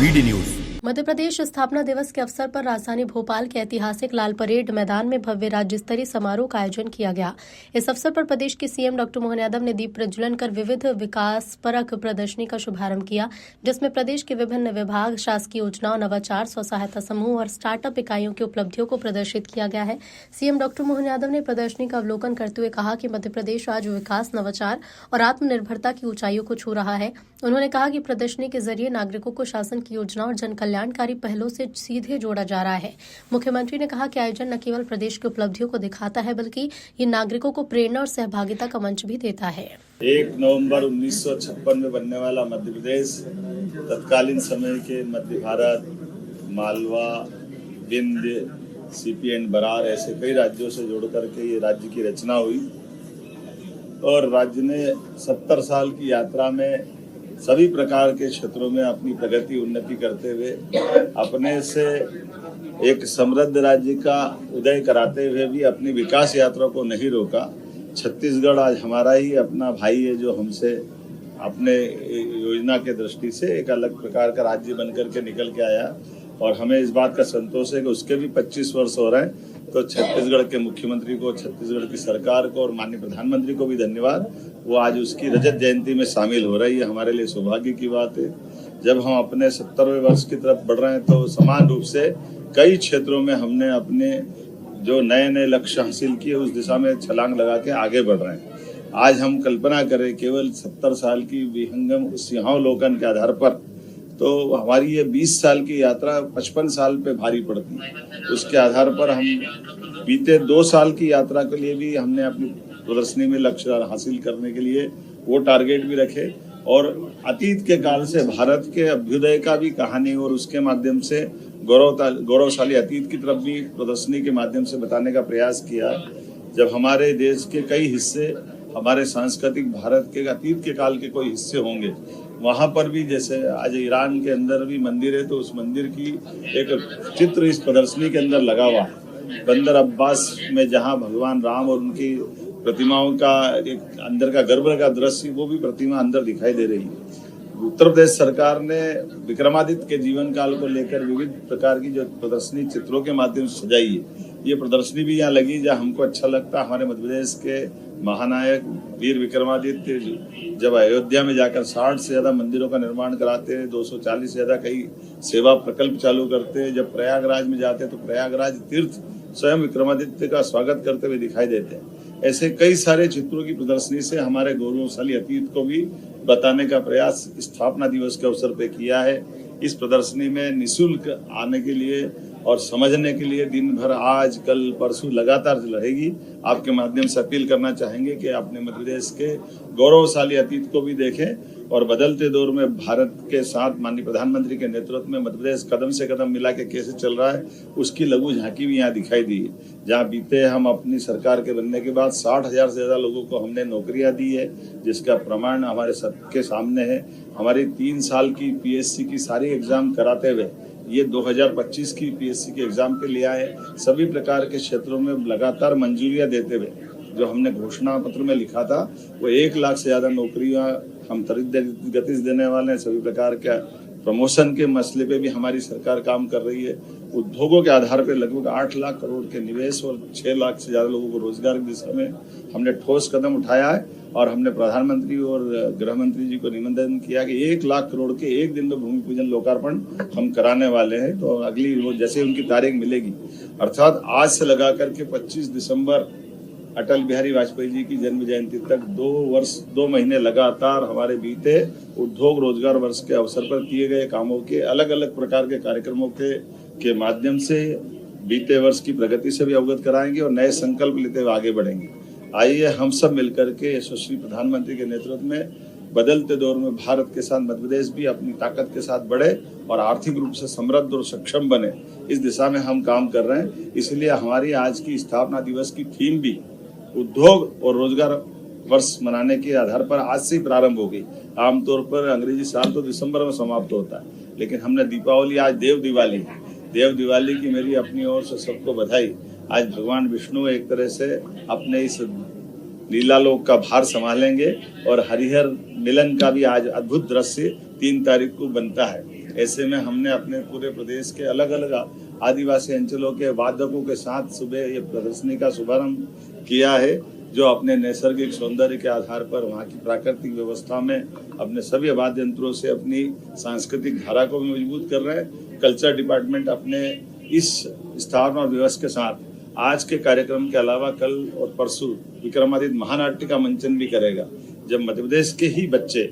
BD news. Madhya Pradesh स्थापना दिवस के अवसर पर राजधानी भोपाल के ऐतिहासिक लाल परेड मैदान में भव्य राज्य स्तरीय समारोह का आयोजन किया गया। इस अवसर पर प्रदेश के सीएम डॉक्टर मोहन यादव ने दीप प्रज्वलन कर विविध विकासपरक प्रदर्शनी का शुभारंभ किया, जिसमें प्रदेश के विभिन्न विभाग, शासकीय योजनाओं, नवाचार, स्व सहायता समूह और स्टार्टअप इकाइयों की उपलब्धियों को प्रदर्शित किया गया है। सीएम डॉक्टर मोहन यादव ने प्रदर्शनी का अवलोकन करते हुए कहा कि मध्य प्रदेश आज विकास, नवाचार और आत्मनिर्भरता की ऊंचाइयों को छू रहा है। उन्होंने कहा कि प्रदर्शनी के जरिए नागरिकों को शासन की योजनाओं और जन कल्याणकारी पहलों से सीधे जोड़ा जा रहा है। मुख्यमंत्री ने कहा कि आयोजन न केवल प्रदेश की उपलब्धियों को दिखाता है, बल्कि ये नागरिकों को प्रेरणा और सहभागिता का मंच भी देता है। 1 नवंबर 1956 में बनने वाला मध्य प्रदेश तत्कालीन समय के मध्य भारत, मालवा, विंध्य, सीपीएन, बरार ऐसे कई राज्यों से जोड़ करके ये राज्य की रचना हुई और राज्य ने 70 साल की यात्रा में सभी प्रकार के क्षेत्रों में अपनी प्रगति, उन्नति करते हुए अपने से एक समृद्ध राज्य का उदय कराते हुए भी अपनी विकास यात्रा को नहीं रोका। छत्तीसगढ़ आज हमारा ही अपना भाई है, जो हमसे अपने योजना के दृष्टि से एक अलग प्रकार का राज्य बनकर के निकल के आया और हमें इस बात का संतोष है कि उसके भी 25 वर्ष हो रहे हैं। तो छत्तीसगढ़ के मुख्यमंत्री को, छत्तीसगढ़ की सरकार को और माननीय प्रधानमंत्री को भी धन्यवाद। वो आज उसकी रजत जयंती में शामिल हो रही है, हमारे लिए सौभाग्य की बात है। जब हम अपने 70वें वर्ष की तरफ बढ़ रहे हैं तो समान रूप से कई क्षेत्रों में हमने अपने जो नए नए लक्ष्य हासिल किए उस दिशा में छलांग लगा के आगे बढ़ रहे हैं। आज हम कल्पना करें केवल 70 साल की विहंगम सिंहावलोकन के आधार पर तो हमारी ये 20 साल की यात्रा 55 साल पे भारी पड़ती है। उसके आधार पर हम बीते 2 साल की यात्रा के लिए भी हमने अपनी प्रदर्शनी में लक्ष्य हासिल करने के लिए वो टारगेट भी रखे और अतीत के काल से भारत के अभ्युदय का भी कहानी और उसके माध्यम से गौरवशाली अतीत की तरफ भी प्रदर्शनी के माध्यम से बताने का प्रयास किया। जब हमारे देश के कई हिस्से हमारे सांस्कृतिक भारत के अतीत के काल के कोई हिस्से होंगे, वहां पर भी जैसे आज ईरान के अंदर भी मंदिर है तो उस मंदिर की एक चित्र इस प्रदर्शनी के अंदर लगा हुआ है। बंदर अब्बास में जहां भगवान राम और उनकी प्रतिमाओं का एक अंदर का गर्भ का दृश्य, वो भी प्रतिमा अंदर दिखाई दे रही है। उत्तर प्रदेश सरकार ने विक्रमादित्य के जीवन काल को लेकर विविध प्रकार की जो प्रदर्शनी चित्रों के माध्यम से सजाई है, ये प्रदर्शनी भी यहाँ लगी जहाँ हमको अच्छा लगता। हमारे मध्य प्रदेश के महानायक वीर विक्रमादित्य जब अयोध्या में जाकर 60 से ज्यादा मंदिरों का निर्माण कराते हैं, 240 से ज्यादा कई सेवा प्रकल्प चालू करते हैं, जब प्रयागराज में जाते हैं तो प्रयागराज तीर्थ स्वयं विक्रमादित्य का स्वागत करते हुए दिखाई देते हैं। ऐसे कई सारे चित्रों की प्रदर्शनी से हमारे गौरवशाली अतीत को भी बताने का प्रयास स्थापना दिवस के अवसर पे किया है। इस प्रदर्शनी में निःशुल्क आने के लिए और समझने के लिए दिन भर आज, कल, परसों लगातार रहेगी। आपके माध्यम से अपील करना चाहेंगे कि अपने मध्य प्रदेश के गौरवशाली अतीत को भी देखें और बदलते दौर में भारत के साथ माननीय प्रधानमंत्री के नेतृत्व में मध्य प्रदेश कदम से कदम मिला के कैसे चल रहा है उसकी लघु झांकी भी यहाँ दिखाई दी है। जहाँ बीते हम अपनी सरकार के बनने के बाद 60,000 से ज्यादा लोगों को हमने नौकरियां दी है, जिसका प्रमाण हमारे सबके सामने है। हमारी 3 साल की पीएससी की सारी एग्जाम कराते हुए ये 2025 की पीएससी के एग्जाम पे लिया है। सभी प्रकार के क्षेत्रों में लगातार मंजूरियां देते हुए जो हमने घोषणा पत्र में लिखा था वो 1 लाख से ज्यादा नौकरियां हम त्वरित गति से देने वाले हैं। सभी प्रकार के प्रमोशन के मसले पे भी हमारी सरकार काम कर रही है। उद्योगों के आधार पे लगभग 8 लाख करोड़ के निवेश और 6 लाख से ज्यादा लोगों को रोजगार की दिशा में हमने ठोस कदम उठाया है और हमने प्रधानमंत्री और गृह मंत्री जी को निवेदन किया कि 1 लाख करोड़ के एक दिन में भूमि पूजन लोकार्पण हम कराने वाले हैं। तो अगली रोज जैसे उनकी तारीख मिलेगी, अर्थात आज से लगा करके 25 दिसंबर अटल बिहारी वाजपेयी जी की जन्म जयंती तक 2 महीने लगातार हमारे बीते उद्योग रोजगार वर्ष के अवसर पर किए गए कामों के अलग अलग प्रकार के कार्यक्रमों के माध्यम से बीते वर्ष की प्रगति से भी अवगत कराएंगे और नए संकल्प लेते हुए आगे बढ़ेंगे। आइए हम सब मिलकर के यशस्वी प्रधानमंत्री के नेतृत्व में बदलते दौर में भारत के साथ मध्य प्रदेश भी अपनी ताकत के साथ बढ़े और आर्थिक रूप से समृद्ध और सक्षम बने, इस दिशा में हम काम कर रहे हैं। इसलिए हमारी आज की स्थापना दिवस की थीम भी उद्योग और रोजगार वर्ष मनाने के आधार पर आज से ही प्रारंभ हो गई। आमतौर पर अंग्रेजी साल तो दिसंबर में समाप्त होता है, लेकिन हमने दीपावली, आज देव दिवाली की मेरी अपनी ओर से सबको बधाई। आज भगवान विष्णु एक तरह से अपने इस लीला लोक का भार संभालेंगे और हरिहर मिलन का भी आज अद्भुत दृश्य 3 तारीख को बनता है। ऐसे में हमने अपने पूरे प्रदेश के अलग अलग आदिवासी अंचलों के वादकों के साथ सुबह ये प्रदर्शनी का शुभारंभ किया है, जो अपने नैसर्गिक सौंदर्य के आधार पर वहाँ की प्राकृतिक व्यवस्था में अपने सभी वाद्य यंत्रों से अपनी सांस्कृतिक धारा को भी मजबूत कर रहे हैं। कल्चर डिपार्टमेंट अपने इस स्थापना और दिवस के साथ आज के कार्यक्रम के अलावा कल और परसों विक्रमादित्य महानाट्य का मंचन भी करेगा। जब मध्य प्रदेश के ही बच्चे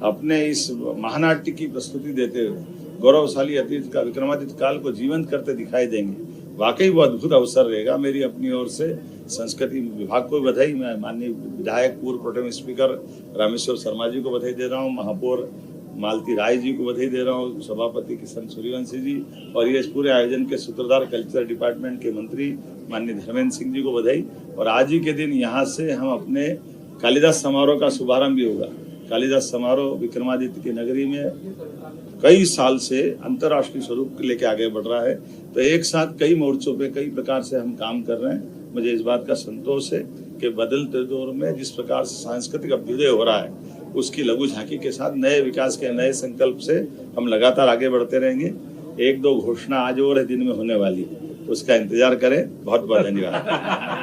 अपने इस महानाट्य की प्रस्तुति देते हुए गौरवशाली अतीत का विक्रमादित्य काल को जीवंत करते दिखाई देंगे, वाकई वो अद्भुत अवसर रहेगा। मेरी अपनी ओर से संस्कृति विभाग को बधाई, मैं माननीय विधायक पूर्व प्रोटेम स्पीकर रामेश्वर शर्मा जी को बधाई दे रहा हूँ, महापौर मालती राय जी को बधाई दे रहा हूँ, सभापति किशन सूर्यवंशी जी और ये पूरे आयोजन के सूत्रधार कल्चर डिपार्टमेंट के मंत्री माननीय धर्मेंद्र सिंह जी को बधाई। और आज ही के दिन यहाँ से हम अपने कालिदास समारोह का शुभारंभ भी होगा। कालिदास समारोह विक्रमादित्य की नगरी में कई साल से अंतर्राष्ट्रीय स्वरूप लेके आगे बढ़ रहा है, तो एक साथ कई मोर्चों पे कई प्रकार से हम काम कर रहे हैं। मुझे इस बात का संतोष है कि बदलते दौर में जिस प्रकार से सांस्कृतिक अभ्युदय हो रहा है, उसकी लघु झांकी के साथ नए विकास के नए संकल्प से हम लगातार आगे बढ़ते रहेंगे। एक दो घोषणा आज और दिन में होने वाली है, उसका इंतजार करें। बहुत बहुत धन्यवाद।